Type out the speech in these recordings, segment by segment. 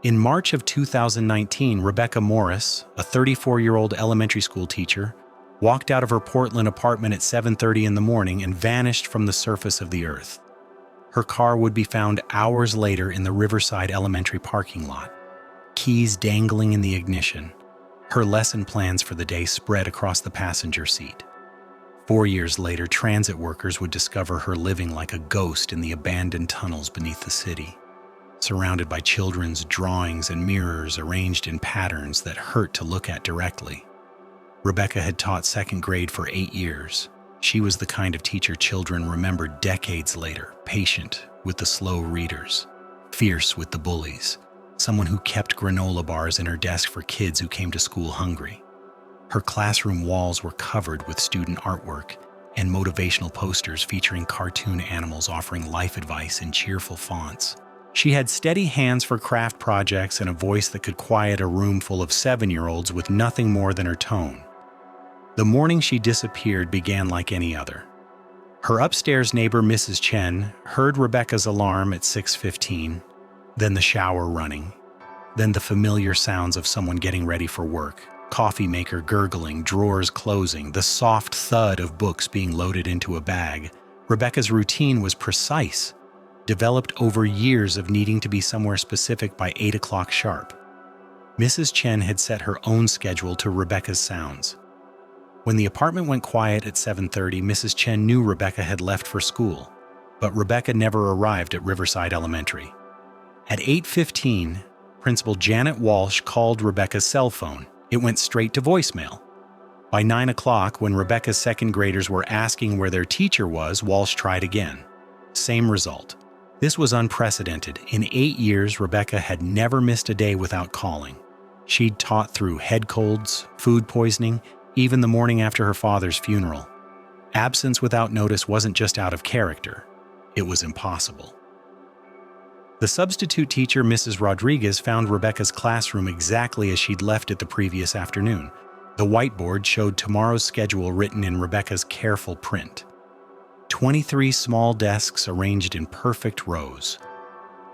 In March of 2019, Rebecca Morris, a 34-year-old elementary school teacher, walked out of her Portland apartment at 7:30 in the morning and vanished from the surface of the earth. Her car would be found hours later in the Riverside Elementary parking lot, keys dangling in the ignition. Her lesson plans for the day spread across the passenger seat. 4 years later, transit workers would discover her living like a ghost in the abandoned tunnels beneath the city, surrounded by children's drawings and mirrors arranged in patterns that hurt to look at directly. Rebecca had taught second grade for 8 years. She was the kind of teacher children remembered decades later, patient with the slow readers, fierce with the bullies, someone who kept granola bars in her desk for kids who came to school hungry. Her classroom walls were covered with student artwork and motivational posters featuring cartoon animals offering life advice in cheerful fonts. She had steady hands for craft projects and a voice that could quiet a room full of 7-year-olds with nothing more than her tone. The morning she disappeared began like any other. Her upstairs neighbor, Mrs. Chen, heard Rebecca's alarm at 6:15, then the shower running, then the familiar sounds of someone getting ready for work, coffee maker gurgling, drawers closing, the soft thud of books being loaded into a bag. Rebecca's routine was precise, developed over years of needing to be somewhere specific by 8 o'clock sharp. Mrs. Chen had set her own schedule to Rebecca's sounds. When the apartment went quiet at 7:30, Mrs. Chen knew Rebecca had left for school, but Rebecca never arrived at Riverside Elementary. At 8:15, Principal Janet Walsh called Rebecca's cell phone. It went straight to voicemail. By 9 o'clock, when Rebecca's second graders were asking where their teacher was, Walsh tried again. Same result. This was unprecedented. In 8 years, Rebecca had never missed a day without calling. She'd taught through head colds, food poisoning, even the morning after her father's funeral. Absence without notice wasn't just out of character, it was impossible. The substitute teacher, Mrs. Rodriguez, found Rebecca's classroom exactly as she'd left it the previous afternoon. The whiteboard showed tomorrow's schedule written in Rebecca's careful print. 23 small desks arranged in perfect rows.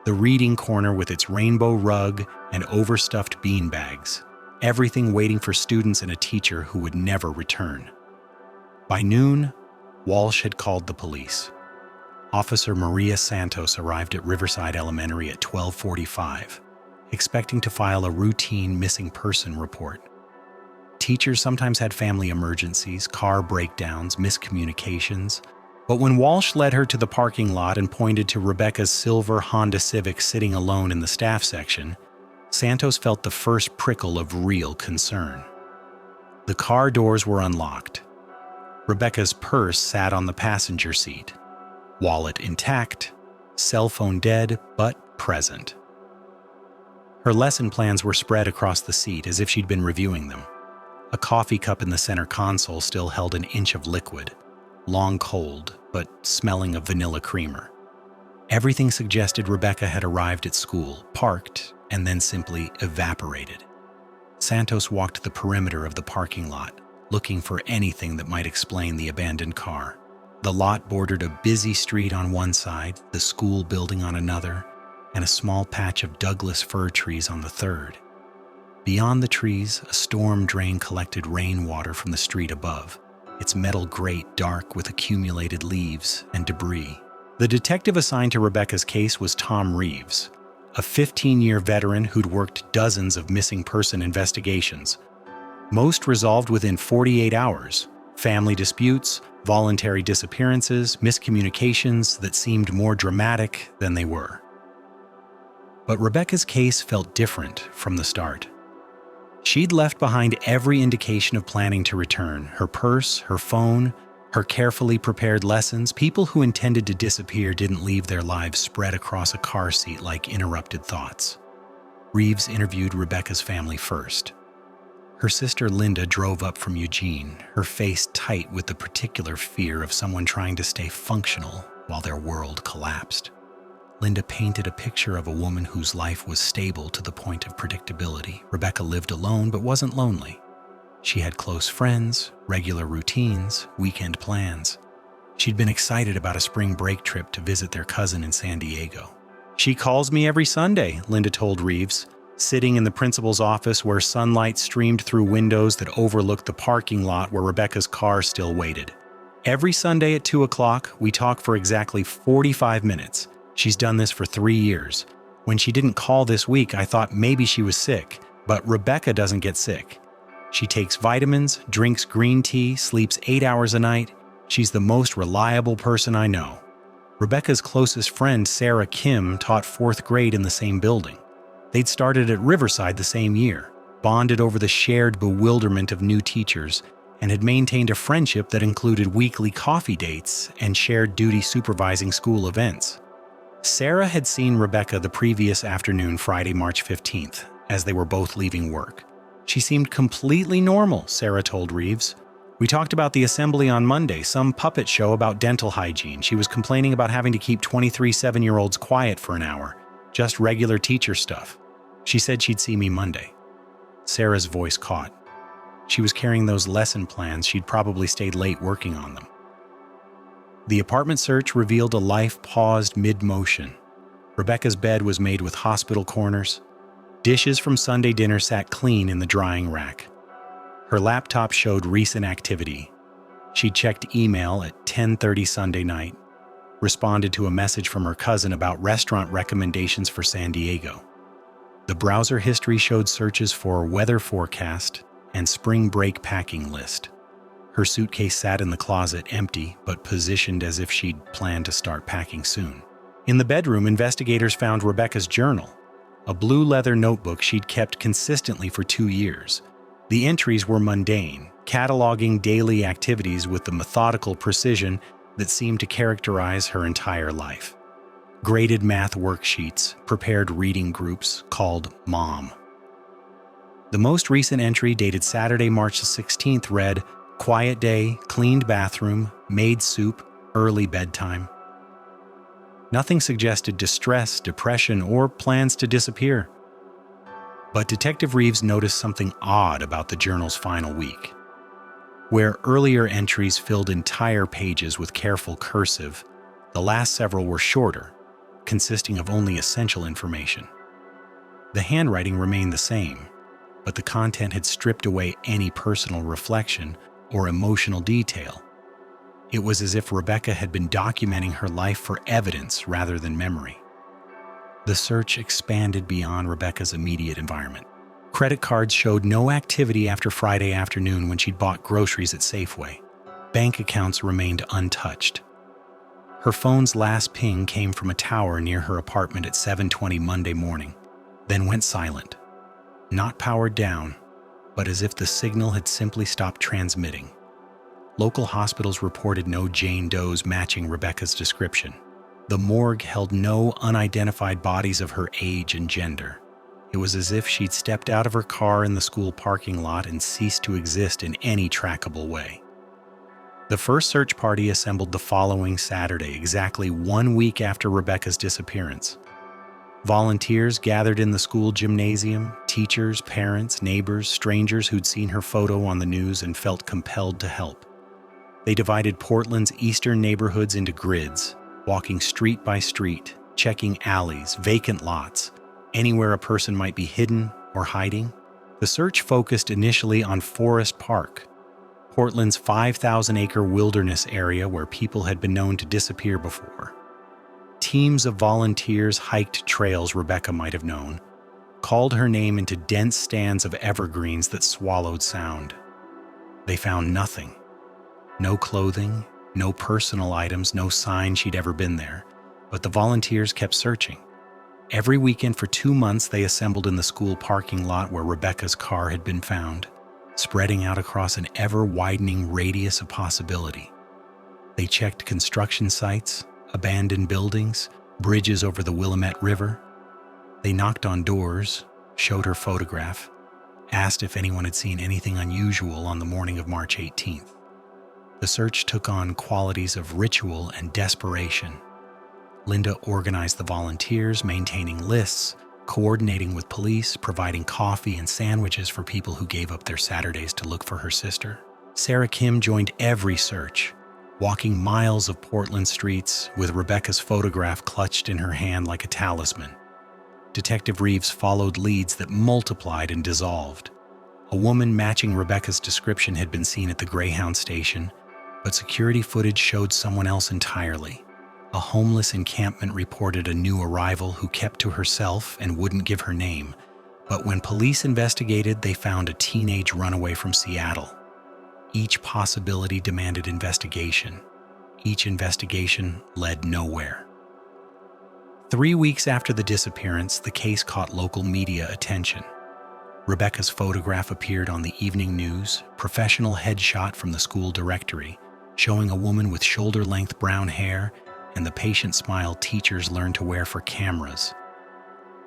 The reading corner with its rainbow rug and overstuffed beanbags. Everything waiting for students and a teacher who would never return. By noon, Walsh had called the police. Officer Maria Santos arrived at Riverside Elementary at 12:45, expecting to file a routine missing person report. Teachers sometimes had family emergencies, car breakdowns, miscommunications, but when Walsh led her to the parking lot and pointed to Rebecca's silver Honda Civic sitting alone in the staff section, Santos felt the first prickle of real concern. The car doors were unlocked. Rebecca's purse sat on the passenger seat. Wallet intact, cell phone dead, but present. Her lesson plans were spread across the seat as if she'd been reviewing them. A coffee cup in the center console still held an inch of liquid, long cold, but smelling of vanilla creamer. Everything suggested Rebecca had arrived at school, parked, and then simply evaporated. Santos walked the perimeter of the parking lot, looking for anything that might explain the abandoned car. The lot bordered a busy street on one side, the school building on another, and a small patch of Douglas fir trees on the third. Beyond the trees, a storm drain collected rainwater from the street above, its metal grate dark with accumulated leaves and debris. The detective assigned to Rebecca's case was Tom Reeves, a 15-year veteran who'd worked dozens of missing person investigations. Most resolved within 48 hours. Family disputes, voluntary disappearances, miscommunications that seemed more dramatic than they were. But Rebecca's case felt different from the start. She'd left behind every indication of planning to return: her purse, her phone, her carefully prepared lessons. People who intended to disappear didn't leave their lives spread across a car seat like interrupted thoughts. Reeves interviewed Rebecca's family first. Her sister Linda drove up from Eugene, her face tight with the particular fear of someone trying to stay functional while their world collapsed. Linda painted a picture of a woman whose life was stable to the point of predictability. Rebecca lived alone but wasn't lonely. She had close friends, regular routines, weekend plans. She'd been excited about a spring break trip to visit their cousin in San Diego. "She calls me every Sunday," Linda told Reeves. sitting in the principal's office where sunlight streamed through windows that overlooked the parking lot where Rebecca's car still waited. Every Sunday at 2 o'clock, we talk for exactly 45 minutes. She's done this for 3 years. When she didn't call this week, I thought maybe she was sick, but Rebecca doesn't get sick. She takes vitamins, drinks green tea, sleeps 8 hours a night. She's the most reliable person I know. Rebecca's closest friend, Sarah Kim, taught 4th grade in the same building. They'd started at Riverside the same year, bonded over the shared bewilderment of new teachers, and had maintained a friendship that included weekly coffee dates and shared duty supervising school events. Sarah had seen Rebecca the previous afternoon, Friday, March 15th, as they were both leaving work. She seemed completely normal, Sarah told Reeves. We talked about the assembly on Monday, some puppet show about dental hygiene. She was complaining about having to keep 23 7-year-olds quiet for an hour. Just regular teacher stuff. She said she'd see me Monday. Sarah's voice caught. She was carrying those lesson plans. She'd probably stayed late working on them. The apartment search revealed a life paused mid-motion. Rebecca's bed was made with hospital corners. Dishes from Sunday dinner sat clean in the drying rack. Her laptop showed recent activity. She'd checked email at 10:30 Sunday night, responded to a message from her cousin about restaurant recommendations for San Diego. The browser history showed searches for weather forecast and spring break packing list. Her suitcase sat in the closet empty, but positioned as if she'd planned to start packing soon. In the bedroom, investigators found Rebecca's journal, a blue leather notebook she'd kept consistently for 2 years. The entries were mundane, cataloging daily activities with the methodical precision that seemed to characterize her entire life. Graded math worksheets, prepared reading groups called Mom. The most recent entry, dated Saturday, March 16th, read, "Quiet day, cleaned bathroom, made soup, early bedtime." Nothing suggested distress, depression, or plans to disappear. But Detective Reeves noticed something odd about the journal's final week. Where earlier entries filled entire pages with careful cursive, the last several were shorter, consisting of only essential information. The handwriting remained the same, but the content had stripped away any personal reflection or emotional detail. It was as if Rebecca had been documenting her life for evidence rather than memory. The search expanded beyond Rebecca's immediate environment. Credit cards showed no activity after Friday afternoon when she'd bought groceries at Safeway. Bank accounts remained untouched. Her phone's last ping came from a tower near her apartment at 7:20 Monday morning, then went silent. Not powered down, but as if the signal had simply stopped transmitting. Local hospitals reported no Jane Does matching Rebecca's description. The morgue held no unidentified bodies of her age and gender. It was as if she'd stepped out of her car in the school parking lot and ceased to exist in any trackable way. The first search party assembled the following Saturday, exactly 1 week after Rebecca's disappearance. Volunteers gathered in the school gymnasium, teachers, parents, neighbors, strangers who'd seen her photo on the news and felt compelled to help. They divided Portland's eastern neighborhoods into grids, walking street by street, checking alleys, vacant lots, anywhere a person might be hidden or hiding. The search focused initially on Forest Park, Portland's 5,000-acre wilderness area where people had been known to disappear before. Teams of volunteers hiked trails Rebecca might have known, called her name into dense stands of evergreens that swallowed sound. They found nothing. No clothing, no personal items, no sign she'd ever been there. But the volunteers kept searching. Every weekend for 2 months, they assembled in the school parking lot where Rebecca's car had been found, spreading out across an ever-widening radius of possibility. They checked construction sites, abandoned buildings, bridges over the Willamette River. They knocked on doors, showed her photograph, asked if anyone had seen anything unusual on the morning of March 18th. The search took on qualities of ritual and desperation. Linda organized the volunteers, maintaining lists, coordinating with police, providing coffee and sandwiches for people who gave up their Saturdays to look for her sister. Sarah Kim joined every search, walking miles of Portland streets with Rebecca's photograph clutched in her hand like a talisman. Detective Reeves followed leads that multiplied and dissolved. A woman matching Rebecca's description had been seen at the Greyhound station, but security footage showed someone else entirely. A homeless encampment reported a new arrival who kept to herself and wouldn't give her name, but when police investigated, they found a teenage runaway from Seattle. Each possibility demanded investigation. Each investigation led nowhere. 3 weeks after the disappearance, the case caught local media attention. Rebecca's photograph appeared on the evening news, professional headshot from the school directory, showing a woman with shoulder-length brown hair and the patient smile teachers learned to wear for cameras.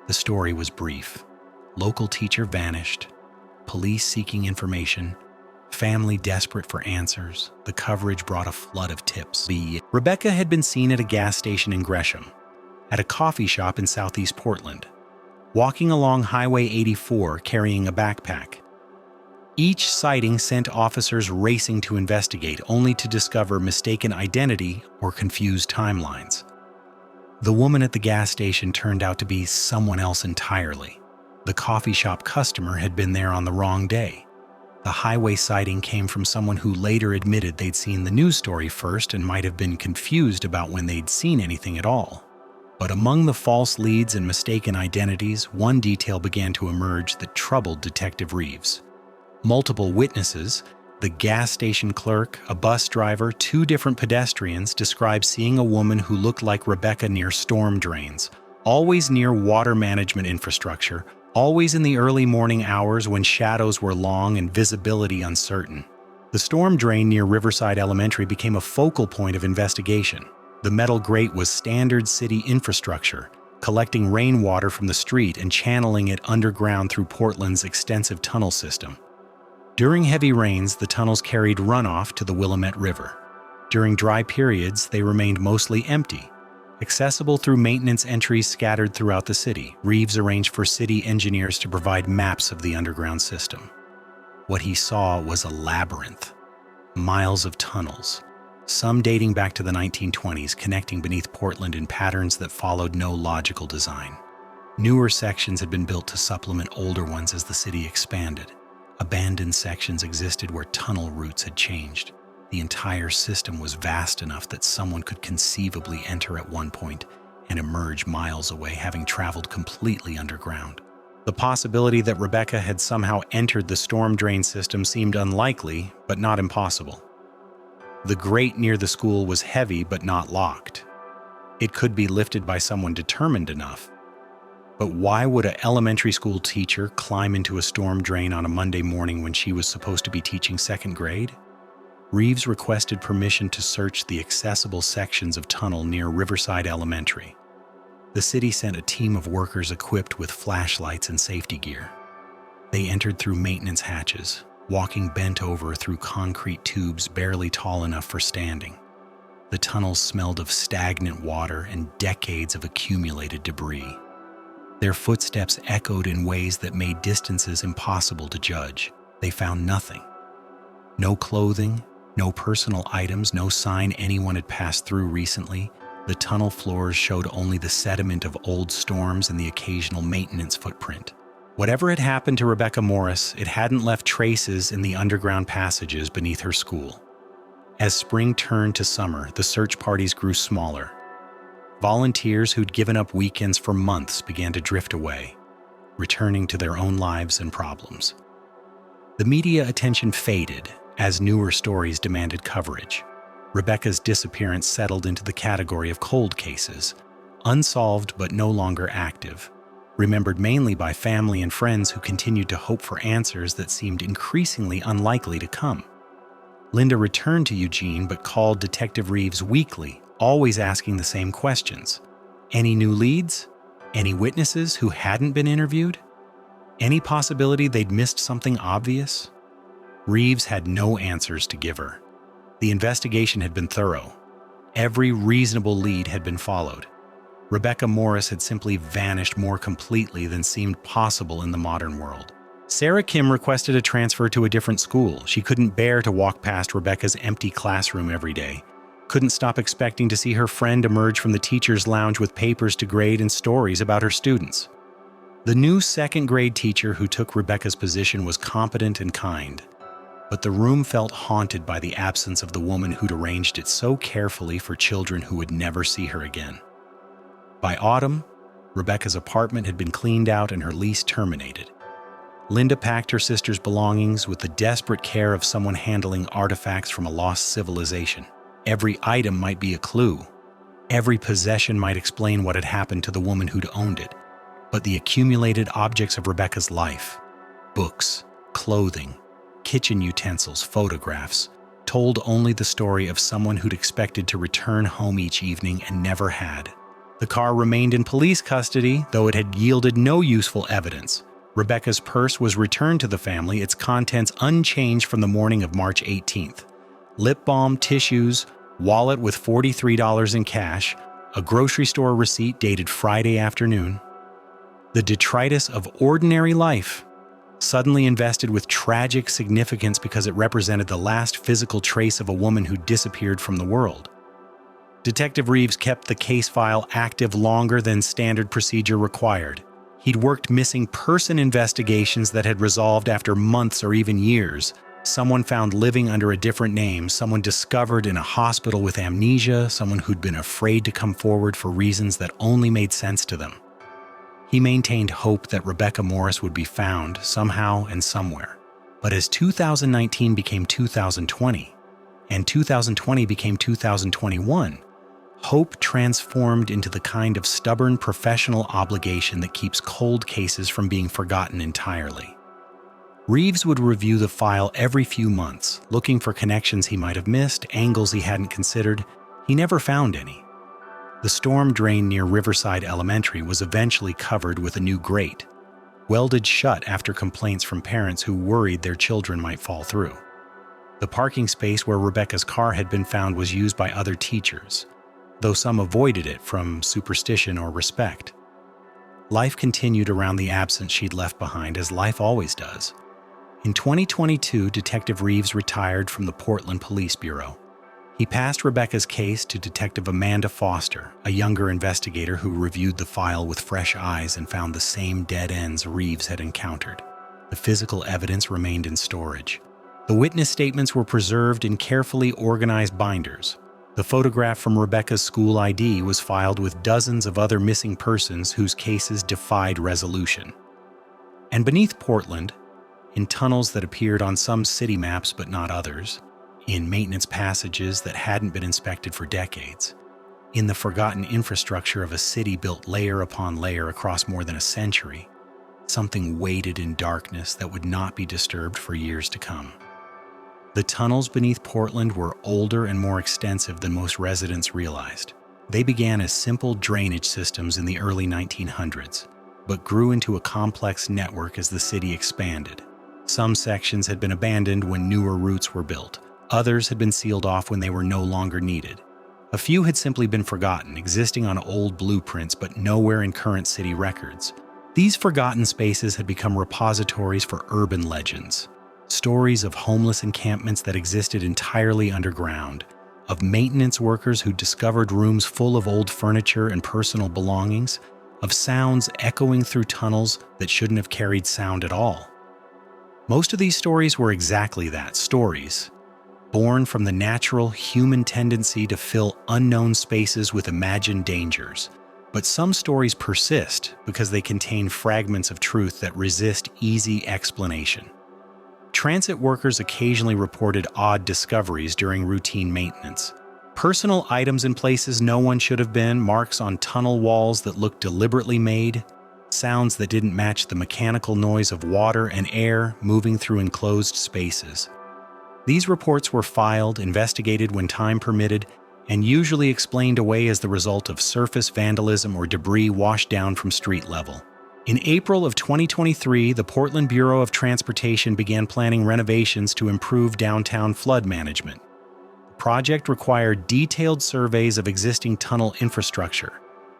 The story was brief. Local teacher vanished, police seeking information, family desperate for answers. The coverage brought a flood of tips. Rebecca had been seen at a gas station in Gresham, at a coffee shop in southeast Portland, walking along Highway 84 carrying a backpack. Each sighting sent officers racing to investigate, only to discover mistaken identity or confused timelines. The woman at the gas station turned out to be someone else entirely. The coffee shop customer had been there on the wrong day. The highway sighting came from someone who later admitted they'd seen the news story first and might have been confused about when they'd seen anything at all. But among the false leads and mistaken identities, one detail began to emerge that troubled Detective Reeves. Multiple witnesses, the gas station clerk, a bus driver, 2 different pedestrians, described seeing a woman who looked like Rebecca near storm drains, always near water management infrastructure, always in the early morning hours when shadows were long and visibility uncertain. The storm drain near Riverside Elementary became a focal point of investigation. The metal grate was standard city infrastructure, collecting rainwater from the street and channeling it underground through Portland's extensive tunnel system. During heavy rains, the tunnels carried runoff to the Willamette River. During dry periods, they remained mostly empty. Accessible through maintenance entries scattered throughout the city, Reeves arranged for city engineers to provide maps of the underground system. What he saw was a labyrinth. Miles of tunnels, some dating back to the 1920s, connecting beneath Portland in patterns that followed no logical design. Newer sections had been built to supplement older ones as the city expanded. Abandoned sections existed where tunnel routes had changed. The entire system was vast enough that someone could conceivably enter at one point and emerge miles away, having traveled completely underground. The possibility that Rebecca had somehow entered the storm drain system seemed unlikely, but not impossible. The grate near the school was heavy but not locked. It could be lifted by someone determined enough. But why would an elementary school teacher climb into a storm drain on a Monday morning when she was supposed to be teaching 2nd grade? Reeves requested permission to search the accessible sections of tunnel near Riverside Elementary. The city sent a team of workers equipped with flashlights and safety gear. They entered through maintenance hatches, walking bent over through concrete tubes barely tall enough for standing. The tunnels smelled of stagnant water and decades of accumulated debris. Their footsteps echoed in ways that made distances impossible to judge. They found nothing. No clothing, no personal items, no sign anyone had passed through recently. The tunnel floors showed only the sediment of old storms and the occasional maintenance footprint. Whatever had happened to Rebecca Morris, it hadn't left traces in the underground passages beneath her school. As spring turned to summer, the search parties grew smaller. Volunteers who'd given up weekends for months began to drift away, returning to their own lives and problems. The media attention faded as newer stories demanded coverage. Rebecca's disappearance settled into the category of cold cases, unsolved but no longer active, remembered mainly by family and friends who continued to hope for answers that seemed increasingly unlikely to come. Linda returned to Eugene but called Detective Reeves weekly, always asking the same questions. Any new leads? Any witnesses who hadn't been interviewed? Any possibility they'd missed something obvious? Reeves had no answers to give her. The investigation had been thorough. Every reasonable lead had been followed. Rebecca Morris had simply vanished more completely than seemed possible in the modern world. Sarah Kim requested a transfer to a different school. She couldn't bear to walk past Rebecca's empty classroom every day. Couldn't stop expecting to see her friend emerge from the teacher's lounge with papers to grade and stories about her students. The new second-grade teacher who took Rebecca's position was competent and kind, but the room felt haunted by the absence of the woman who'd arranged it so carefully for children who would never see her again. By autumn, Rebecca's apartment had been cleaned out and her lease terminated. Linda packed her sister's belongings with the desperate care of someone handling artifacts from a lost civilization. Every item might be a clue. Every possession might explain what had happened to the woman who'd owned it. But the accumulated objects of Rebecca's life, books, clothing, kitchen utensils, photographs, told only the story of someone who'd expected to return home each evening and never had. The car remained in police custody, though it had yielded no useful evidence. Rebecca's purse was returned to the family, its contents unchanged from the morning of March 18th. Lip balm, tissues, wallet with $43 in cash, a grocery store receipt dated Friday afternoon. The detritus of ordinary life, suddenly invested with tragic significance because it represented the last physical trace of a woman who disappeared from the world. Detective Reeves kept the case file active longer than standard procedure required. He'd worked missing person investigations that had resolved after months or even years. Someone found living under a different name, someone discovered in a hospital with amnesia, someone who'd been afraid to come forward for reasons that only made sense to them. He maintained hope that Rebecca Morris would be found somehow and somewhere. But as 2019 became 2020, and 2020 became 2021, hope transformed into the kind of stubborn professional obligation that keeps cold cases from being forgotten entirely. Reeves would review the file every few months, looking for connections he might have missed, angles he hadn't considered. He never found any. The storm drain near Riverside Elementary was eventually covered with a new grate, welded shut after complaints from parents who worried their children might fall through. The parking space where Rebecca's car had been found was used by other teachers, though some avoided it from superstition or respect. Life continued around the absence she'd left behind, as life always does. In 2022, Detective Reeves retired from the Portland Police Bureau. He passed Rebecca's case to Detective Amanda Foster, a younger investigator who reviewed the file with fresh eyes and found the same dead ends Reeves had encountered. The physical evidence remained in storage. The witness statements were preserved in carefully organized binders. The photograph from Rebecca's school ID was filed with dozens of other missing persons whose cases defied resolution. And beneath Portland, in tunnels that appeared on some city maps but not others, in maintenance passages that hadn't been inspected for decades, in the forgotten infrastructure of a city built layer upon layer across more than a century, something waited in darkness that would not be disturbed for years to come. The tunnels beneath Portland were older and more extensive than most residents realized. They began as simple drainage systems in the early 1900s, but grew into a complex network as the city expanded. Some sections had been abandoned when newer routes were built. Others had been sealed off when they were no longer needed. A few had simply been forgotten, existing on old blueprints but nowhere in current city records. These forgotten spaces had become repositories for urban legends. Stories of homeless encampments that existed entirely underground, of maintenance workers who discovered rooms full of old furniture and personal belongings, of sounds echoing through tunnels that shouldn't have carried sound at all. Most of these stories were exactly that, stories, born from the natural human tendency to fill unknown spaces with imagined dangers. But some stories persist because they contain fragments of truth that resist easy explanation. Transit workers occasionally reported odd discoveries during routine maintenance. Personal items in places no one should have been, marks on tunnel walls that looked deliberately made, sounds that didn't match the mechanical noise of water and air moving through enclosed spaces. These reports were filed, investigated when time permitted, and usually explained away as the result of surface vandalism or debris washed down from street level. In April of 2023, the Portland Bureau of Transportation began planning renovations to improve downtown flood management. The project required detailed surveys of existing tunnel infrastructure,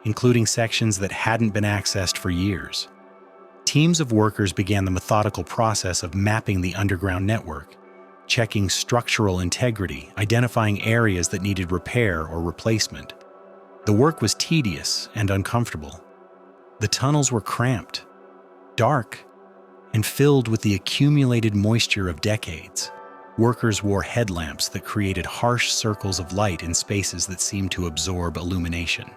including sections that hadn't been accessed for years. Teams of workers began the methodical process of mapping the underground network, checking structural integrity, identifying areas that needed repair or replacement. The work was tedious and uncomfortable. The tunnels were cramped, dark, and filled with the accumulated moisture of decades. Workers wore headlamps that created harsh circles of light in spaces that seemed to absorb illumination.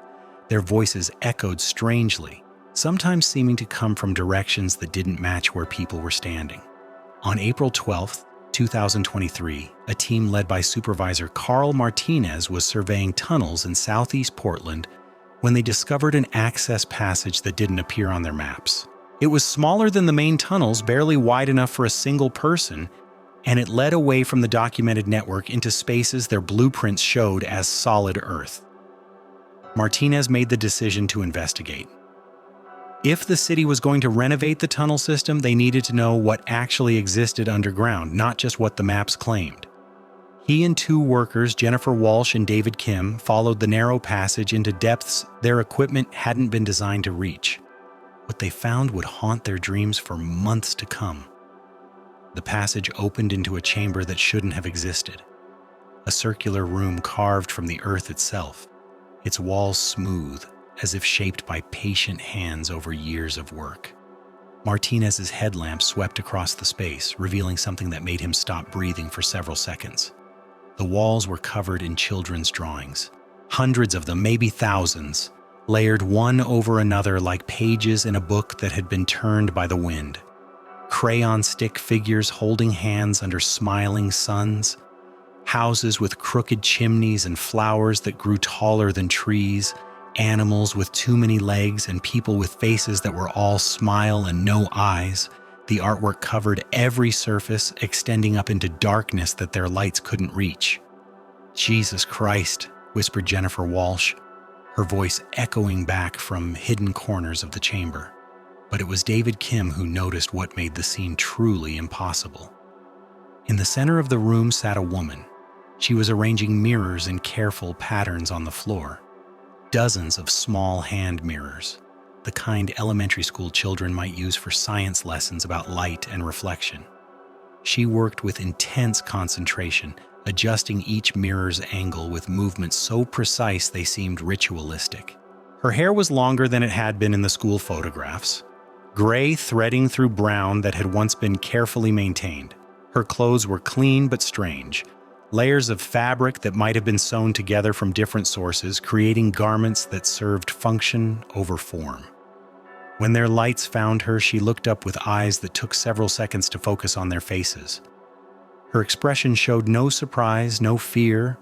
Their voices echoed strangely, sometimes seeming to come from directions that didn't match where people were standing. On April 12, 2023, a team led by Supervisor Carl Martinez was surveying tunnels in southeast Portland when they discovered an access passage that didn't appear on their maps. It was smaller than the main tunnels, barely wide enough for a single person, and it led away from the documented network into spaces their blueprints showed as solid earth. Martinez made the decision to investigate. If the city was going to renovate the tunnel system, they needed to know what actually existed underground, not just what the maps claimed. He and two workers, Jennifer Walsh and David Kim, followed the narrow passage into depths their equipment hadn't been designed to reach. What they found would haunt their dreams for months to come. The passage opened into a chamber that shouldn't have existed. A circular room carved from the earth itself, its walls smooth, as if shaped by patient hands over years of work. Martinez's headlamp swept across the space, revealing something that made him stop breathing for several seconds. The walls were covered in children's drawings, hundreds of them, maybe thousands, layered one over another like pages in a book that had been turned by the wind. Crayon stick figures holding hands under smiling suns, houses with crooked chimneys and flowers that grew taller than trees, animals with too many legs and people with faces that were all smile and no eyes. The artwork covered every surface, extending up into darkness that their lights couldn't reach. "Jesus Christ," whispered Jennifer Walsh, her voice echoing back from hidden corners of the chamber. But it was David Kim who noticed what made the scene truly impossible. In the center of the room sat a woman. She was arranging mirrors in careful patterns on the floor. Dozens of small hand mirrors, the kind elementary school children might use for science lessons about light and reflection. She worked with intense concentration, adjusting each mirror's angle with movements so precise they seemed ritualistic. Her hair was longer than it had been in the school photographs, gray threading through brown that had once been carefully maintained. Her clothes were clean but strange, layers of fabric that might have been sewn together from different sources, creating garments that served function over form. When their lights found her, she looked up with eyes that took several seconds to focus on their faces. Her expression showed no surprise, no fear,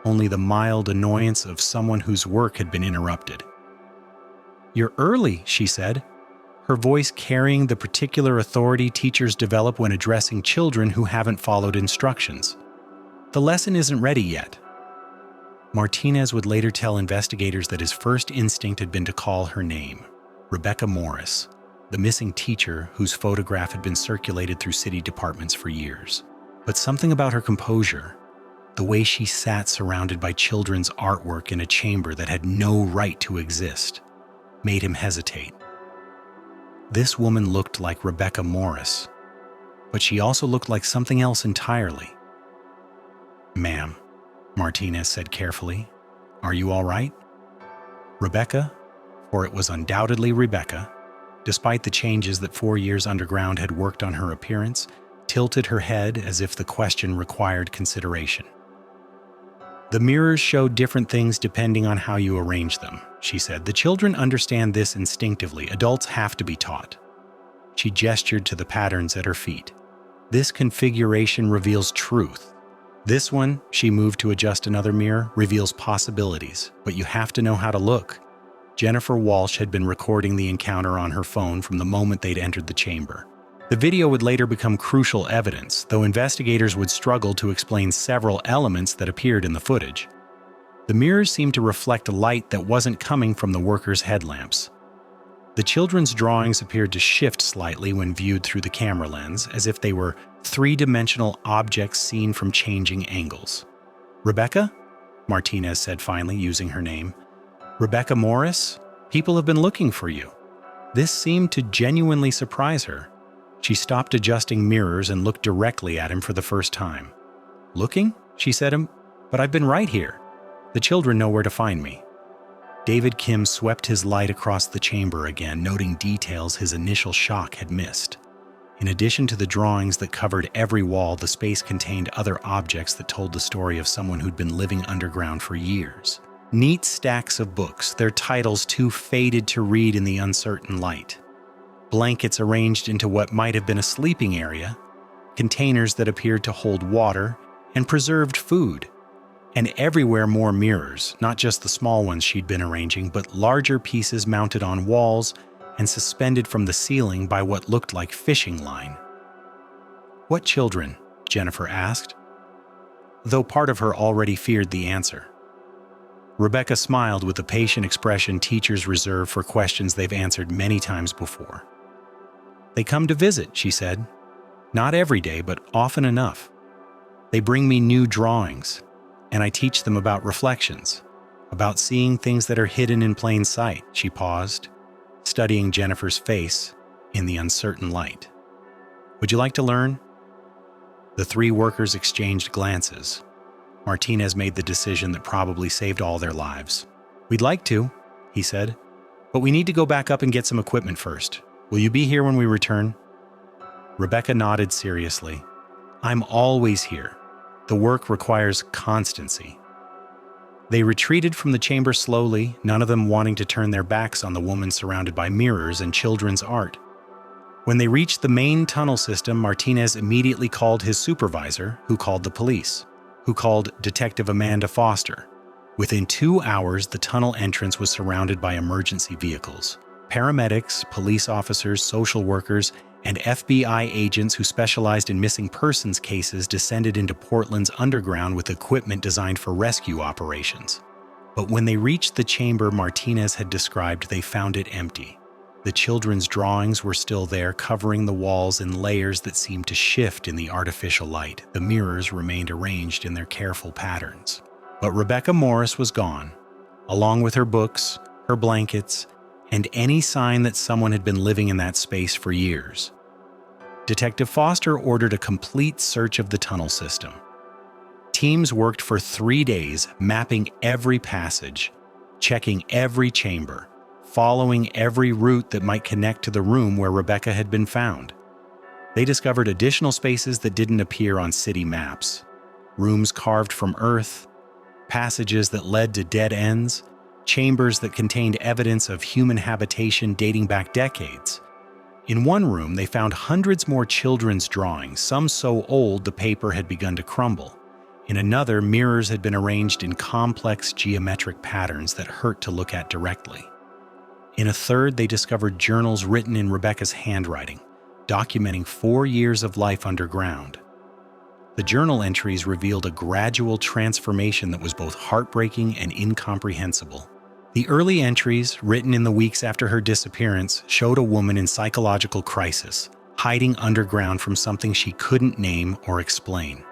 only the mild annoyance of someone whose work had been interrupted. "You're early," she said, her voice carrying the particular authority teachers develop when addressing children who haven't followed instructions. "The lesson isn't ready yet." Martinez would later tell investigators that his first instinct had been to call her name, Rebecca Morris, the missing teacher whose photograph had been circulated through city departments for years. But something about her composure, the way she sat surrounded by children's artwork in a chamber that had no right to exist, made him hesitate. This woman looked like Rebecca Morris, but she also looked like something else entirely. "Ma'am," Martinez said carefully, "are you all right?" Rebecca, for it was undoubtedly Rebecca, despite the changes that 4 years underground had worked on her appearance, tilted her head as if the question required consideration. "The mirrors showed different things depending on how you arrange them," she said. "The children understand this instinctively. Adults have to be taught." She gestured to the patterns at her feet. "This configuration reveals truth. This one," she moved to adjust another mirror, "reveals possibilities, but you have to know how to look." Jennifer Walsh had been recording the encounter on her phone from the moment they'd entered the chamber. The video would later become crucial evidence, though investigators would struggle to explain several elements that appeared in the footage. The mirrors seemed to reflect light that wasn't coming from the workers' headlamps. The children's drawings appeared to shift slightly when viewed through the camera lens, as if they were three-dimensional objects seen from changing angles. "Rebecca?" Martinez said finally, using her name. "Rebecca Morris? People have been looking for you." This seemed to genuinely surprise her. She stopped adjusting mirrors and looked directly at him for the first time. "Looking?" she said, "but I've been right here. The children know where to find me." David Kim swept his light across the chamber again, noting details his initial shock had missed. In addition to the drawings that covered every wall, the space contained other objects that told the story of someone who'd been living underground for years. Neat stacks of books, their titles too faded to read in the uncertain light. Blankets arranged into what might have been a sleeping area, containers that appeared to hold water and preserved food, and everywhere more mirrors, not just the small ones she'd been arranging, but larger pieces mounted on walls and suspended from the ceiling by what looked like fishing line. "What children?" Jennifer asked, though part of her already feared the answer. Rebecca smiled with the patient expression teachers reserve for questions they've answered many times before. "They come to visit," she said. "Not every day, but often enough. They bring me new drawings, and I teach them about reflections, about seeing things that are hidden in plain sight." She paused, studying Jennifer's face in the uncertain light. "Would you like to learn?" The three workers exchanged glances. Martinez made the decision that probably saved all their lives. "We'd like to," he said, "but we need to go back up and get some equipment first. Will you be here when we return?" Rebecca nodded seriously. "I'm always here. The work requires constancy." They retreated from the chamber slowly, none of them wanting to turn their backs on the woman surrounded by mirrors and children's art. When they reached the main tunnel system, Martinez immediately called his supervisor, who called the police, who called Detective Amanda Foster. Within 2 hours, the tunnel entrance was surrounded by emergency vehicles. Paramedics, police officers, social workers, and FBI agents who specialized in missing persons cases descended into Portland's underground with equipment designed for rescue operations. But when they reached the chamber Martinez had described, they found it empty. The children's drawings were still there, covering the walls in layers that seemed to shift in the artificial light. The mirrors remained arranged in their careful patterns. But Rebecca Morris was gone, along with her books, her blankets, and any sign that someone had been living in that space for years. Detective Foster ordered a complete search of the tunnel system. Teams worked for 3 days, mapping every passage, checking every chamber, following every route that might connect to the room where Rebecca had been found. They discovered additional spaces that didn't appear on city maps, rooms carved from earth, passages that led to dead ends, chambers that contained evidence of human habitation dating back decades. In one room, they found hundreds more children's drawings, some so old the paper had begun to crumble. In another, mirrors had been arranged in complex geometric patterns that hurt to look at directly. In a third, they discovered journals written in Rebecca's handwriting, documenting 4 years of life underground. The journal entries revealed a gradual transformation that was both heartbreaking and incomprehensible. The early entries, written in the weeks after her disappearance, showed a woman in psychological crisis, hiding underground from something she couldn't name or explain.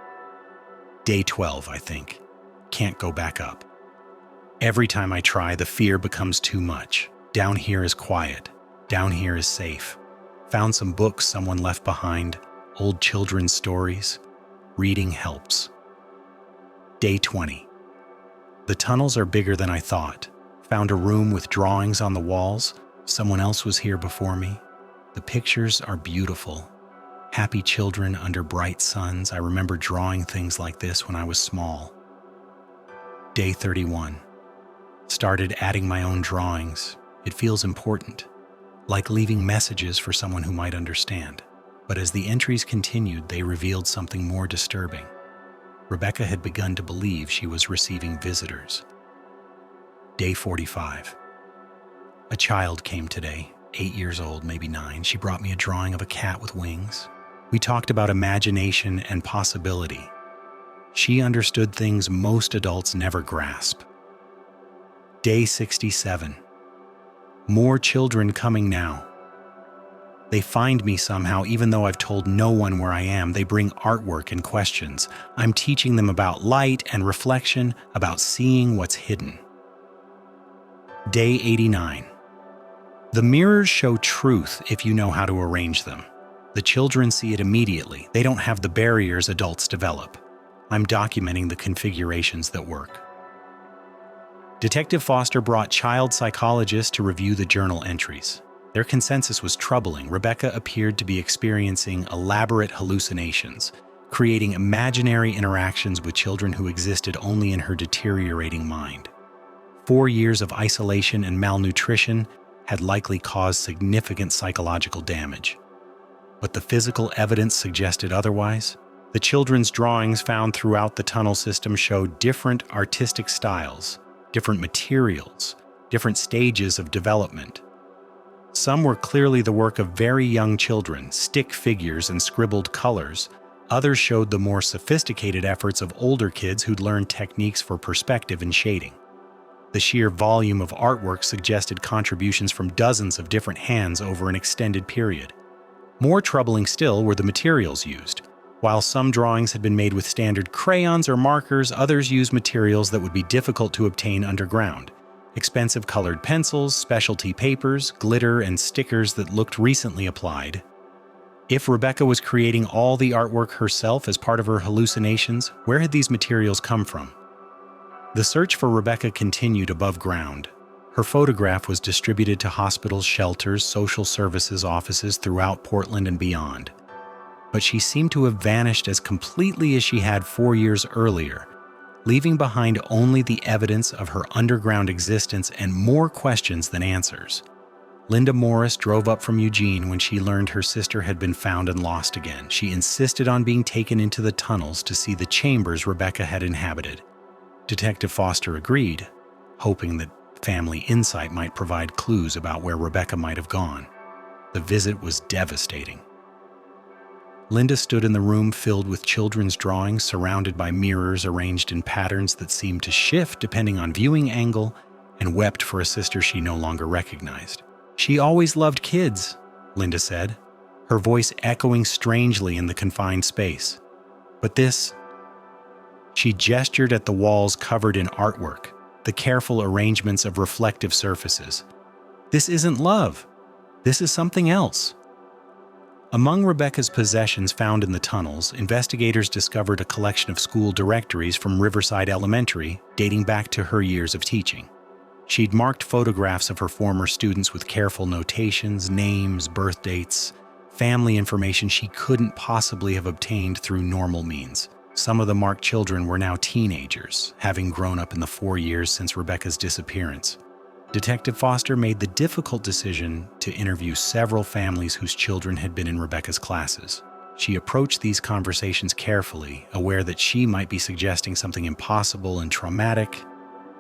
Day 12, I think. Can't go back up. Every time I try, the fear becomes too much. Down here is quiet. Down here is safe. Found some books someone left behind, old children's stories. Reading helps. Day 20. The tunnels are bigger than I thought. Found a room with drawings on the walls. Someone else was here before me. The pictures are beautiful. Happy children under bright suns. I remember drawing things like this when I was small. Day 31. Started adding my own drawings. It feels important, like leaving messages for someone who might understand. But as the entries continued, they revealed something more disturbing. Rebecca had begun to believe she was receiving visitors. Day 45. A child came today, 8 years old, maybe 9. She brought me a drawing of a cat with wings. We talked about imagination and possibility. She understood things most adults never grasp. Day 67. More children coming now. They find me somehow, even though I've told no one where I am. They bring artwork and questions. I'm teaching them about light and reflection, about seeing what's hidden. Day 89. The mirrors show truth if you know how to arrange them. The children see it immediately. They don't have the barriers adults develop. I'm documenting the configurations that work. Detective Foster brought child psychologists to review the journal entries. Their consensus was troubling. Rebecca appeared to be experiencing elaborate hallucinations, creating imaginary interactions with children who existed only in her deteriorating mind. 4 years of isolation and malnutrition had likely caused significant psychological damage. But the physical evidence suggested otherwise. The children's drawings found throughout the tunnel system showed different artistic styles, different materials, different stages of development. Some were clearly the work of very young children, stick figures and scribbled colors. Others showed the more sophisticated efforts of older kids who'd learned techniques for perspective and shading. The sheer volume of artwork suggested contributions from dozens of different hands over an extended period. More troubling still were the materials used. While some drawings had been made with standard crayons or markers, others used materials that would be difficult to obtain underground. Expensive colored pencils, specialty papers, glitter, and stickers that looked recently applied. If Rebecca was creating all the artwork herself as part of her hallucinations, where had these materials come from? The search for Rebecca continued above ground. Her photograph was distributed to hospitals, shelters, social services offices throughout Portland and beyond. But she seemed to have vanished as completely as she had 4 years earlier, leaving behind only the evidence of her underground existence and more questions than answers. Linda Morris drove up from Eugene when she learned her sister had been found and lost again. She insisted on being taken into the tunnels to see the chambers Rebecca had inhabited. Detective Foster agreed, hoping that family insight might provide clues about where Rebecca might have gone. The visit was devastating. Linda stood in the room filled with children's drawings, surrounded by mirrors arranged in patterns that seemed to shift depending on viewing angle, and wept for a sister she no longer recognized. "She always loved kids," Linda said, her voice echoing strangely in the confined space. "But this..." She gestured at the walls covered in artwork, the careful arrangements of reflective surfaces. "This isn't love. This is something else." Among Rebecca's possessions found in the tunnels, investigators discovered a collection of school directories from Riverside Elementary dating back to her years of teaching. She'd marked photographs of her former students with careful notations, names, birth dates, family information she couldn't possibly have obtained through normal means. Some of the marked children were now teenagers, having grown up in the 4 years since Rebecca's disappearance. Detective Foster made the difficult decision to interview several families whose children had been in Rebecca's classes. She approached these conversations carefully, aware that she might be suggesting something impossible and traumatic,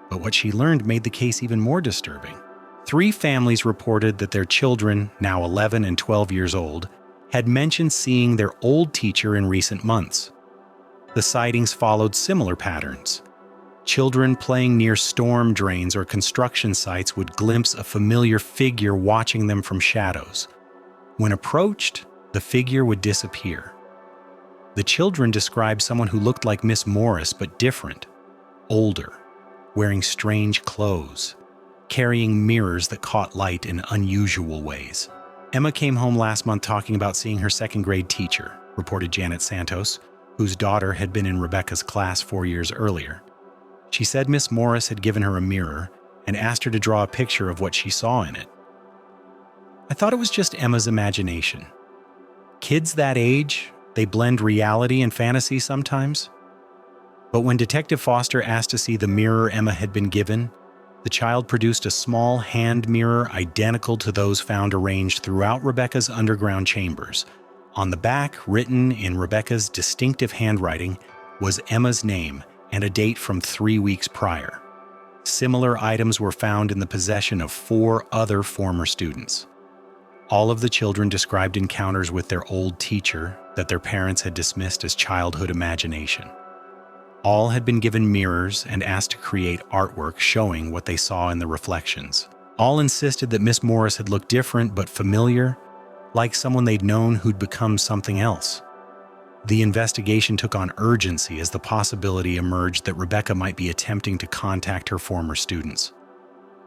but what she learned made the case even more disturbing. 3 families reported that their children, now 11 and 12 years old, had mentioned seeing their old teacher in recent months. The sightings followed similar patterns. Children playing near storm drains or construction sites would glimpse a familiar figure watching them from shadows. When approached, the figure would disappear. The children described someone who looked like Miss Morris but different, older, wearing strange clothes, carrying mirrors that caught light in unusual ways. "Emma came home last month talking about seeing her second-grade teacher," reported Janet Santos, whose daughter had been in Rebecca's class 4 years earlier. "She said Miss Morris had given her a mirror and asked her to draw a picture of what she saw in it. I thought it was just Emma's imagination. Kids that age, they blend reality and fantasy sometimes." But when Detective Foster asked to see the mirror Emma had been given, the child produced a small hand mirror identical to those found arranged throughout Rebecca's underground chambers. On the back, written in Rebecca's distinctive handwriting, was Emma's name and a date from 3 weeks prior. Similar items were found in the possession of 4 other former students. All of the children described encounters with their old teacher that their parents had dismissed as childhood imagination. All had been given mirrors and asked to create artwork showing what they saw in the reflections. All insisted that Miss Morris had looked different but familiar, like someone they'd known who'd become something else. The investigation took on urgency as the possibility emerged that Rebecca might be attempting to contact her former students.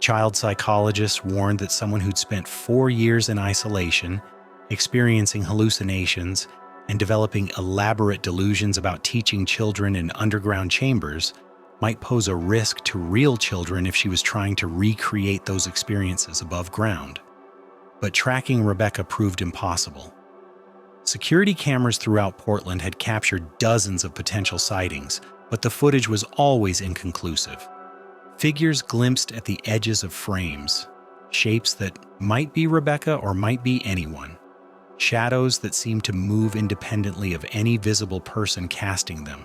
Child psychologists warned that someone who'd spent 4 years in isolation, experiencing hallucinations, and developing elaborate delusions about teaching children in underground chambers might pose a risk to real children if she was trying to recreate those experiences above ground. But tracking Rebecca proved impossible. Security cameras throughout Portland had captured dozens of potential sightings, but the footage was always inconclusive. Figures glimpsed at the edges of frames, shapes that might be Rebecca or might be anyone, shadows that seemed to move independently of any visible person casting them.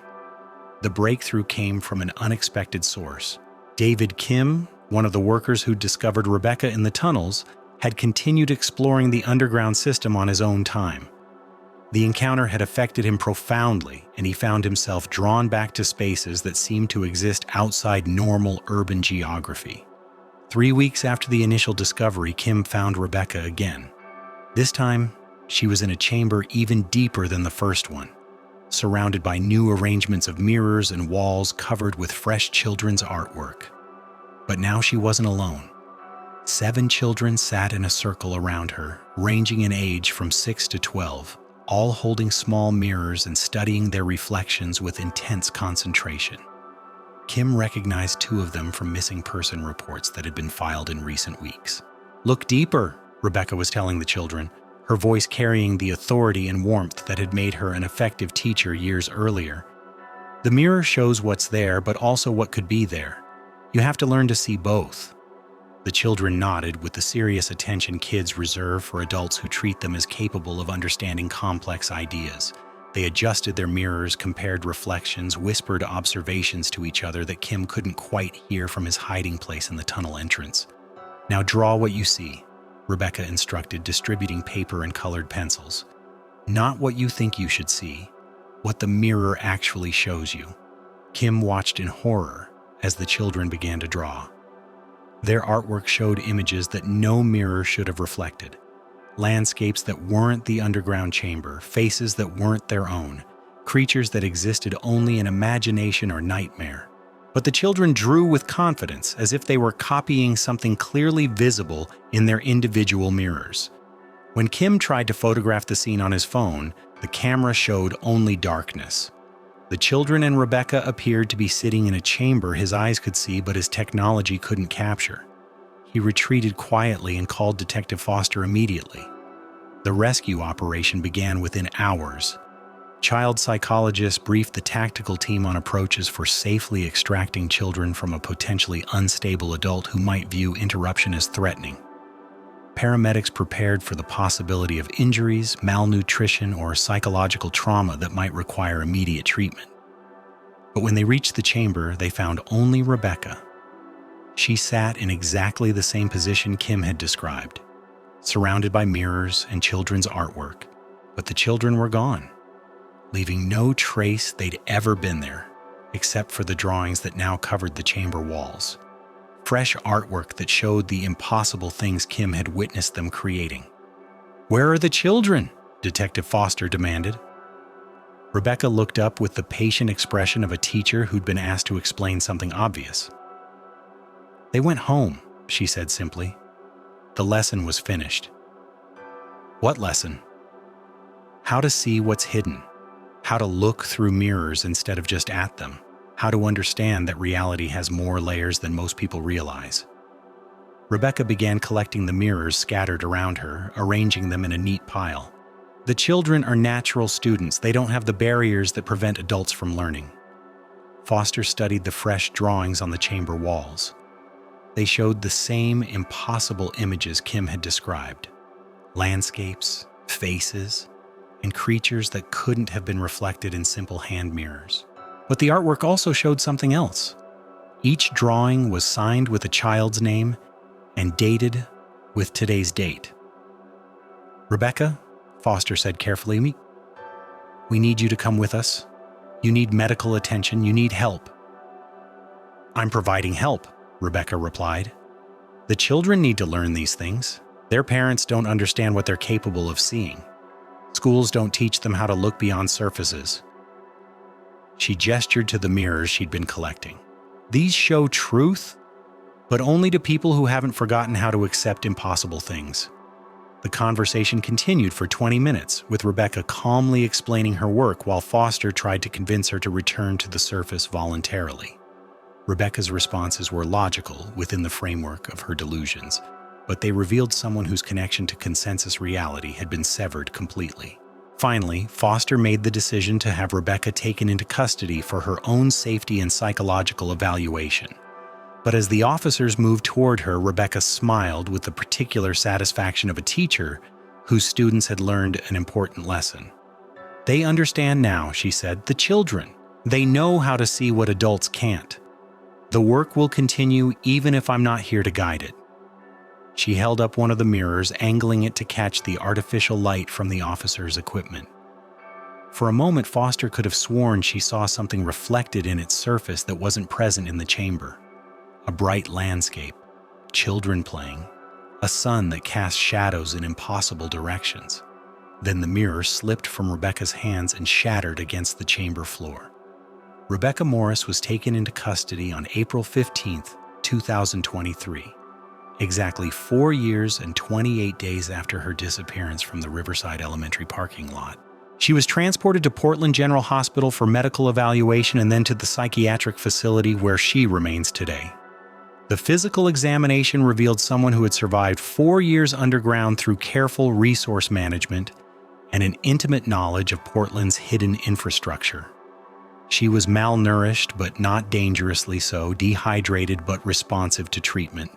The breakthrough came from an unexpected source. David Kim, one of the workers who discovered Rebecca in the tunnels, had continued exploring the underground system on his own time. The encounter had affected him profoundly, and he found himself drawn back to spaces that seemed to exist outside normal urban geography. 3 weeks after the initial discovery, Kim found Rebecca again. This time, she was in a chamber even deeper than the first one, surrounded by new arrangements of mirrors and walls covered with fresh children's artwork. But now she wasn't alone. 7 children sat in a circle around her, ranging in age from 6 to 12, all holding small mirrors and studying their reflections with intense concentration. Kim recognized 2 of them from missing person reports that had been filed in recent weeks. "Look deeper," Rebecca was telling the children, her voice carrying the authority and warmth that had made her an effective teacher years earlier. "The mirror shows what's there, but also what could be there. You have to learn to see both." The children nodded with the serious attention kids reserve for adults who treat them as capable of understanding complex ideas. They adjusted their mirrors, compared reflections, whispered observations to each other that Kim couldn't quite hear from his hiding place in the tunnel entrance. "Now draw what you see," Rebecca instructed, distributing paper and colored pencils. "Not what you think you should see, what the mirror actually shows you." Kim watched in horror as the children began to draw. Their artwork showed images that no mirror should have reflected. Landscapes that weren't the underground chamber, faces that weren't their own, creatures that existed only in imagination or nightmare. But the children drew with confidence, as if they were copying something clearly visible in their individual mirrors. When Kim tried to photograph the scene on his phone, the camera showed only darkness. The children and Rebecca appeared to be sitting in a chamber his eyes could see but his technology couldn't capture. He retreated quietly and called Detective Foster immediately. The rescue operation began within hours. Child psychologists briefed the tactical team on approaches for safely extracting children from a potentially unstable adult who might view interruption as threatening. Paramedics prepared for the possibility of injuries, malnutrition, or psychological trauma that might require immediate treatment. But when they reached the chamber, they found only Rebecca. She sat in exactly the same position Kim had described, surrounded by mirrors and children's artwork, but the children were gone, leaving no trace they'd ever been there, except for the drawings that now covered the chamber walls. Fresh artwork that showed the impossible things Kim had witnessed them creating. "Where are the children?" Detective Foster demanded. Rebecca looked up with the patient expression of a teacher who'd been asked to explain something obvious. "They went home," she said simply. The lesson was finished. "What lesson?" "How to see what's hidden. How to look through mirrors instead of just at them. How to understand that reality has more layers than most people realize." Rebecca began collecting the mirrors scattered around her, arranging them in a neat pile. "The children are natural students. They don't have the barriers that prevent adults from learning." Foster studied the fresh drawings on the chamber walls. They showed the same impossible images Kim had described: landscapes, faces, and creatures that couldn't have been reflected in simple hand mirrors. But the artwork also showed something else. Each drawing was signed with a child's name and dated with today's date. "Rebecca," Foster said carefully, "we need you to come with us. You need medical attention. You need help." "I'm providing help," Rebecca replied. "The children need to learn these things. Their parents don't understand what they're capable of seeing. Schools don't teach them how to look beyond surfaces." She gestured to the mirrors she'd been collecting. "These show truth, but only to people who haven't forgotten how to accept impossible things." The conversation continued for 20 minutes, with Rebecca calmly explaining her work while Foster tried to convince her to return to the surface voluntarily. Rebecca's responses were logical within the framework of her delusions, but they revealed someone whose connection to consensus reality had been severed completely. Finally, Foster made the decision to have Rebecca taken into custody for her own safety and psychological evaluation. But as the officers moved toward her, Rebecca smiled with the particular satisfaction of a teacher whose students had learned an important lesson. "They understand now," she said, "the children. They know how to see what adults can't. The work will continue even if I'm not here to guide it." She held up one of the mirrors, angling it to catch the artificial light from the officer's equipment. For a moment, Foster could have sworn she saw something reflected in its surface that wasn't present in the chamber. A bright landscape, children playing, a sun that cast shadows in impossible directions. Then the mirror slipped from Rebecca's hands and shattered against the chamber floor. Rebecca Morris was taken into custody on April 15, 2023. Exactly 4 years and 28 days after her disappearance from the Riverside Elementary parking lot. She was transported to Portland General Hospital for medical evaluation and then to the psychiatric facility where she remains today. The physical examination revealed someone who had survived 4 years underground through careful resource management and an intimate knowledge of Portland's hidden infrastructure. She was malnourished but not dangerously so, dehydrated but responsive to treatment.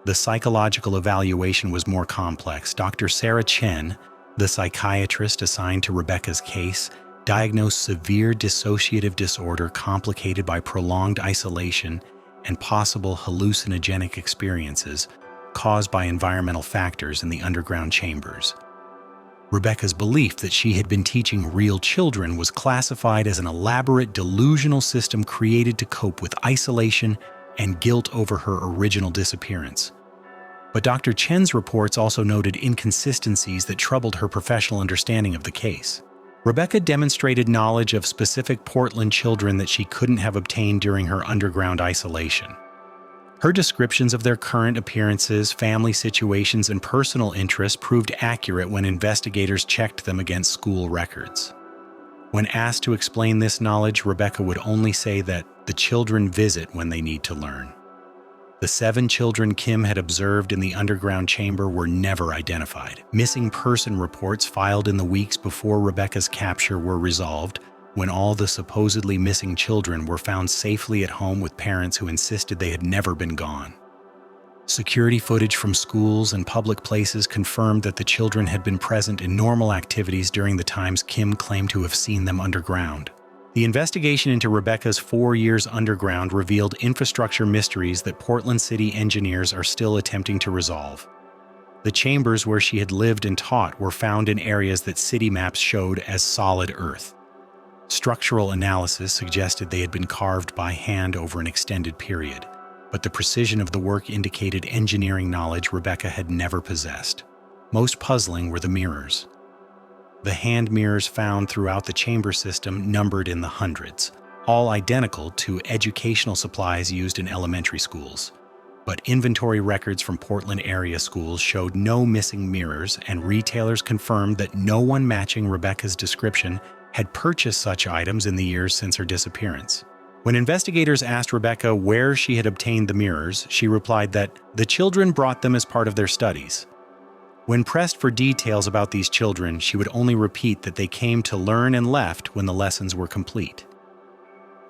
The psychological evaluation was more complex. Dr. Sarah Chen, the psychiatrist assigned to Rebecca's case, diagnosed severe dissociative disorder complicated by prolonged isolation and possible hallucinogenic experiences caused by environmental factors in the underground chambers. Rebecca's belief that she had been teaching real children was classified as an elaborate delusional system created to cope with isolation and guilt over her original disappearance. But Dr. Chen's reports also noted inconsistencies that troubled her professional understanding of the case. Rebecca demonstrated knowledge of specific Portland children that she couldn't have obtained during her underground isolation. Her descriptions of their current appearances, family situations, and personal interests proved accurate when investigators checked them against school records. When asked to explain this knowledge, Rebecca would only say that the children visit when they need to learn. The 7 children Kim had observed in the underground chamber were never identified. Missing person reports filed in the weeks before Rebecca's capture were resolved, when all the supposedly missing children were found safely at home with parents who insisted they had never been gone. Security footage from schools and public places confirmed that the children had been present in normal activities during the times Kim claimed to have seen them underground. The investigation into Rebecca's 4 years underground revealed infrastructure mysteries that Portland City engineers are still attempting to resolve. The chambers where she had lived and taught were found in areas that city maps showed as solid earth. Structural analysis suggested they had been carved by hand over an extended period, but the precision of the work indicated engineering knowledge Rebecca had never possessed. Most puzzling were the mirrors. The hand mirrors found throughout the chamber system numbered in the hundreds, all identical to educational supplies used in elementary schools. But inventory records from Portland area schools showed no missing mirrors, and retailers confirmed that no one matching Rebecca's description had purchased such items in the years since her disappearance. When investigators asked Rebecca where she had obtained the mirrors, she replied that the children brought them as part of their studies. When pressed for details about these children, she would only repeat that they came to learn and left when the lessons were complete.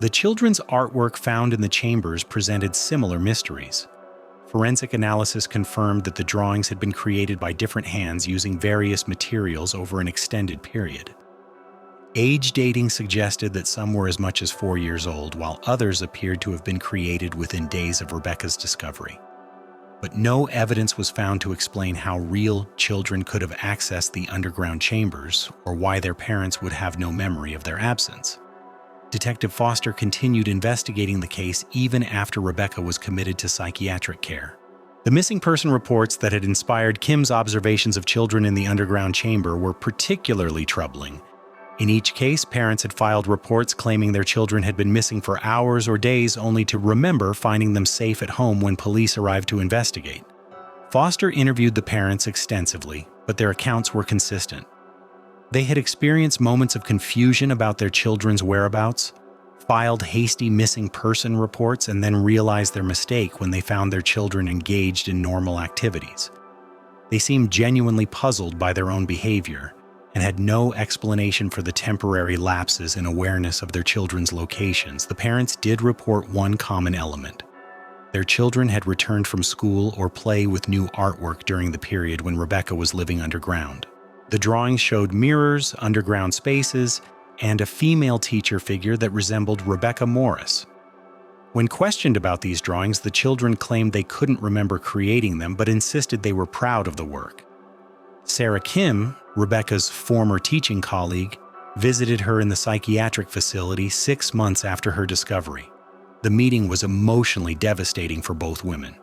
The children's artwork found in the chambers presented similar mysteries. Forensic analysis confirmed that the drawings had been created by different hands using various materials over an extended period. Age dating suggested that some were as much as 4 years old, while others appeared to have been created within days of Rebecca's discovery. But no evidence was found to explain how real children could have accessed the underground chambers or why their parents would have no memory of their absence. Detective Foster continued investigating the case even after Rebecca was committed to psychiatric care. The missing person reports that had inspired Kim's observations of children in the underground chamber were particularly troubling. In each case, parents had filed reports claiming their children had been missing for hours or days only to remember finding them safe at home when police arrived to investigate. Foster interviewed the parents extensively, but their accounts were consistent. They had experienced moments of confusion about their children's whereabouts, filed hasty missing person reports, and then realized their mistake when they found their children engaged in normal activities. They seemed genuinely puzzled by their own behavior and had no explanation for the temporary lapses in awareness of their children's locations. The parents did report one common element. Their children had returned from school or play with new artwork during the period when Rebecca was living underground. The drawings showed mirrors, underground spaces, and a female teacher figure that resembled Rebecca Morris. When questioned about these drawings, the children claimed they couldn't remember creating them, but insisted they were proud of the work. Sarah Kim, Rebecca's former teaching colleague, visited her in the psychiatric facility 6 months after her discovery. The meeting was emotionally devastating for both women.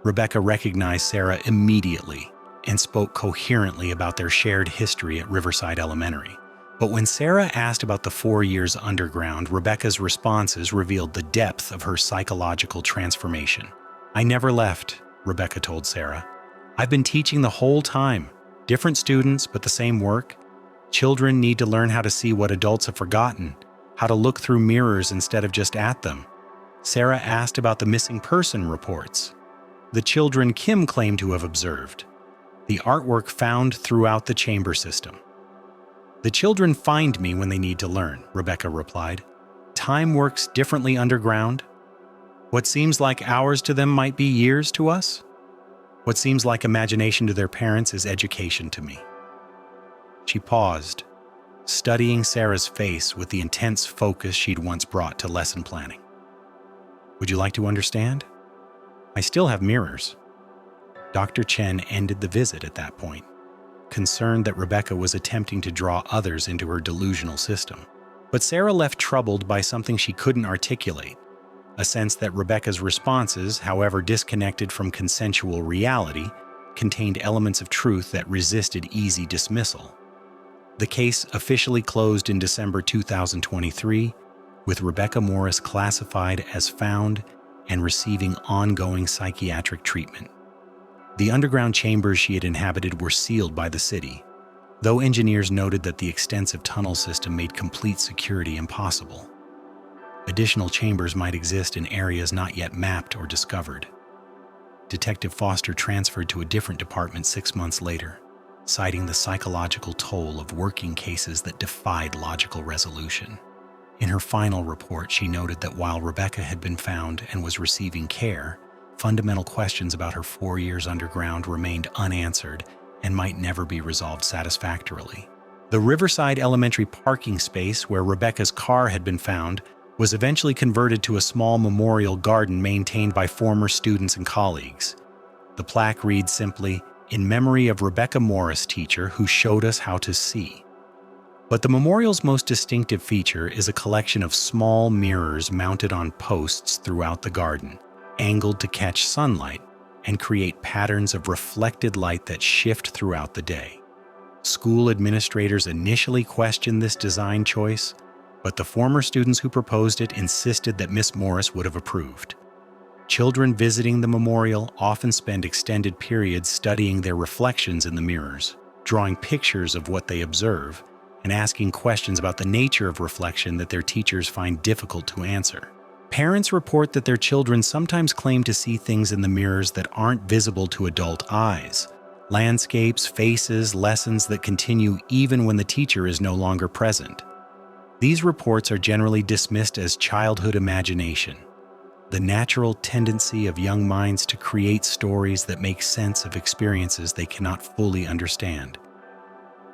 Rebecca recognized Sarah immediately and spoke coherently about their shared history at Riverside Elementary. But when Sarah asked about the 4 years underground, Rebecca's responses revealed the depth of her psychological transformation. "I never left," Rebecca told Sarah. "I've been teaching the whole time. Different students, but the same work. Children need to learn how to see what adults have forgotten, how to look through mirrors instead of just at them." Sarah asked about the missing person reports. The children Kim claimed to have observed. The artwork found throughout the chamber system. "The children find me when they need to learn," Rebecca replied. "Time works differently underground. What seems like hours to them might be years to us. What seems like imagination to their parents is education to me." She paused, studying Sarah's face with the intense focus she'd once brought to lesson planning. "Would you like to understand? I still have mirrors." Dr. Chen ended the visit at that point, concerned that Rebecca was attempting to draw others into her delusional system. But Sarah left troubled by something she couldn't articulate, a sense that Rebecca's responses, however disconnected from consensual reality, contained elements of truth that resisted easy dismissal. The case officially closed in December 2023, with Rebecca Morris classified as found and receiving ongoing psychiatric treatment. The underground chambers she had inhabited were sealed by the city, though engineers noted that the extensive tunnel system made complete security impossible. Additional chambers might exist in areas not yet mapped or discovered. Detective Foster transferred to a different department 6 months later, citing the psychological toll of working cases that defied logical resolution. In her final report, she noted that while Rebecca had been found and was receiving care, fundamental questions about her 4 years underground remained unanswered and might never be resolved satisfactorily. The Riverside Elementary parking space where Rebecca's car had been found was eventually converted to a small memorial garden maintained by former students and colleagues. The plaque reads simply, "In memory of Rebecca Morris, teacher who showed us how to see." But the memorial's most distinctive feature is a collection of small mirrors mounted on posts throughout the garden, angled to catch sunlight and create patterns of reflected light that shift throughout the day. School administrators initially questioned this design choice, but the former students who proposed it insisted that Miss Morris would have approved. Children visiting the memorial often spend extended periods studying their reflections in the mirrors, drawing pictures of what they observe, and asking questions about the nature of reflection that their teachers find difficult to answer. Parents report that their children sometimes claim to see things in the mirrors that aren't visible to adult eyes. Landscapes, faces, lessons that continue even when the teacher is no longer present. These reports are generally dismissed as childhood imagination, the natural tendency of young minds to create stories that make sense of experiences they cannot fully understand.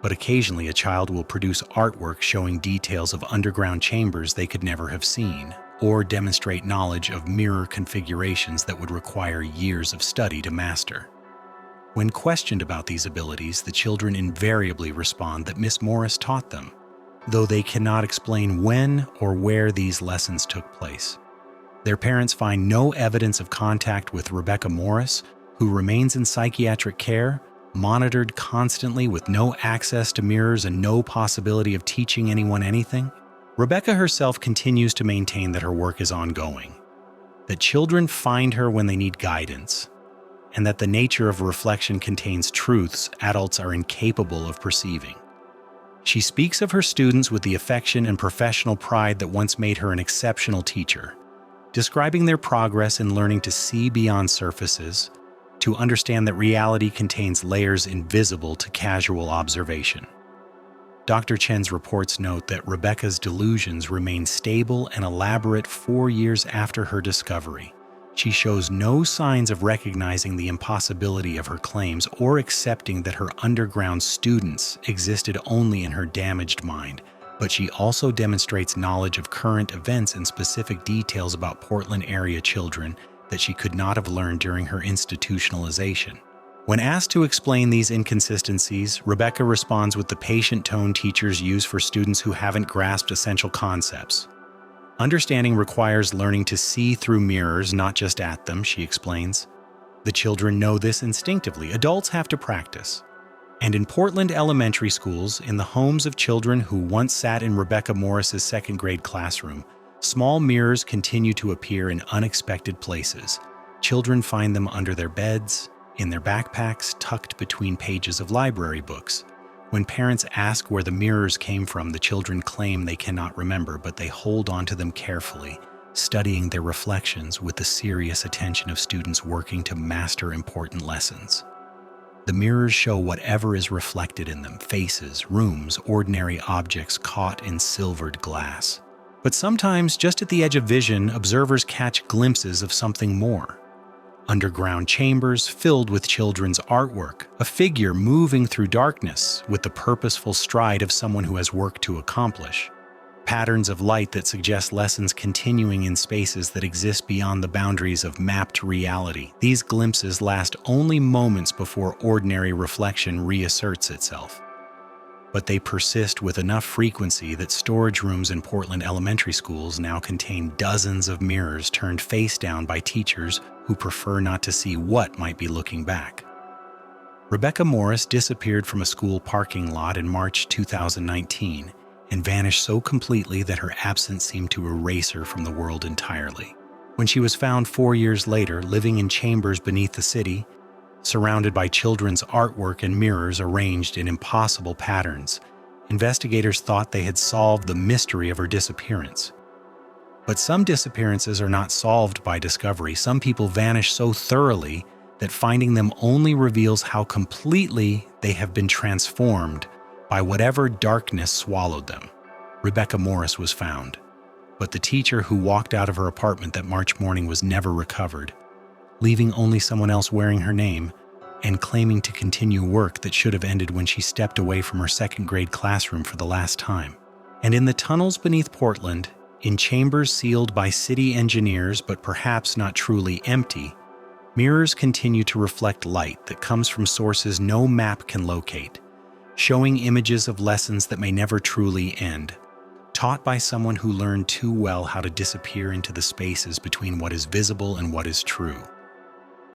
But occasionally a child will produce artwork showing details of underground chambers they could never have seen, or demonstrate knowledge of mirror configurations that would require years of study to master. When questioned about these abilities, the children invariably respond that Miss Morris taught them, though they cannot explain when or where these lessons took place. Their parents find no evidence of contact with Rebecca Morris, who remains in psychiatric care, monitored constantly with no access to mirrors and no possibility of teaching anyone anything. Rebecca herself continues to maintain that her work is ongoing, that children find her when they need guidance, and that the nature of reflection contains truths adults are incapable of perceiving. She speaks of her students with the affection and professional pride that once made her an exceptional teacher, describing their progress in learning to see beyond surfaces, to understand that reality contains layers invisible to casual observation. Dr. Chen's reports note that Rebecca's delusions remain stable and elaborate 4 years after her discovery. She shows no signs of recognizing the impossibility of her claims or accepting that her underground students existed only in her damaged mind, but she also demonstrates knowledge of current events and specific details about Portland area children that she could not have learned during her institutionalization. When asked to explain these inconsistencies, Rebecca responds with the patient tone teachers use for students who haven't grasped essential concepts. Understanding requires learning to see through mirrors, not just at them, she explains. The children know this instinctively. Adults have to practice. And in Portland elementary schools, in the homes of children who once sat in Rebecca Morris's second grade classroom, small mirrors continue to appear in unexpected places. Children find them under their beds, in their backpacks, tucked between pages of library books. When parents ask where the mirrors came from, the children claim they cannot remember, but they hold onto them carefully, studying their reflections with the serious attention of students working to master important lessons. The mirrors show whatever is reflected in them: faces, rooms, ordinary objects caught in silvered glass. But sometimes, just at the edge of vision, observers catch glimpses of something more. Underground chambers filled with children's artwork, a figure moving through darkness with the purposeful stride of someone who has work to accomplish. Patterns of light that suggest lessons continuing in spaces that exist beyond the boundaries of mapped reality. These glimpses last only moments before ordinary reflection reasserts itself. But they persist with enough frequency that storage rooms in Portland elementary schools now contain dozens of mirrors turned face down by teachers who prefer not to see what might be looking back. Rebecca Morris disappeared from a school parking lot in March 2019 and vanished so completely that her absence seemed to erase her from the world entirely. When she was found 4 years later, living in chambers beneath the city, surrounded by children's artwork and mirrors arranged in impossible patterns, investigators thought they had solved the mystery of her disappearance. But some disappearances are not solved by discovery. Some people vanish so thoroughly that finding them only reveals how completely they have been transformed by whatever darkness swallowed them. Rebecca Morris was found, but the teacher who walked out of her apartment that March morning was never recovered, leaving only someone else wearing her name and claiming to continue work that should have ended when she stepped away from her second grade classroom for the last time. And in the tunnels beneath Portland, in chambers sealed by city engineers but perhaps not truly empty, mirrors continue to reflect light that comes from sources no map can locate, showing images of lessons that may never truly end, taught by someone who learned too well how to disappear into the spaces between what is visible and what is true.